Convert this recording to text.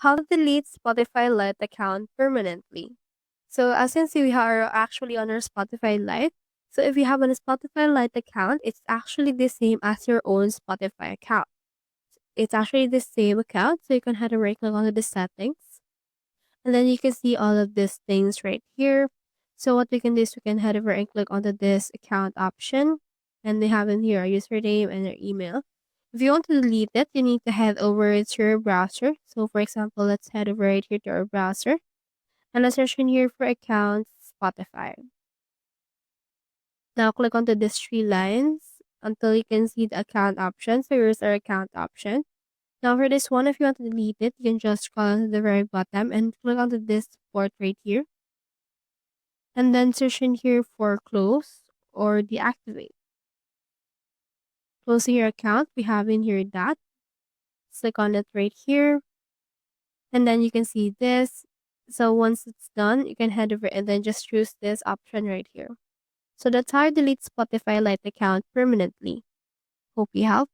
How to delete Spotify Lite account permanently. So as you can see, we are actually on our Spotify Lite. So if you have a Spotify Lite account, it's actually the same as your own Spotify account. It's actually the same account, so you can head over and click on the settings. And then you can see all of these things right here. So what we can do is we can head over and click onto this account option. And they have in here a username and their email. If you want to delete it, you need to head over to your browser. So for example, let's head over right here to our browser. And let's search in here for accounts Spotify. Now click onto these three lines until you can see the account option. So here's our account option. Now for this one, if you want to delete it, you can just scroll to the very bottom and click onto this port right here. And then search in here for close or deactivate. Closing your account, we have in here that. Click on it right here. And then you can see this. So once it's done, you can head over and then just choose this option right here. So that's how you delete Spotify Lite account permanently. Hope you helped.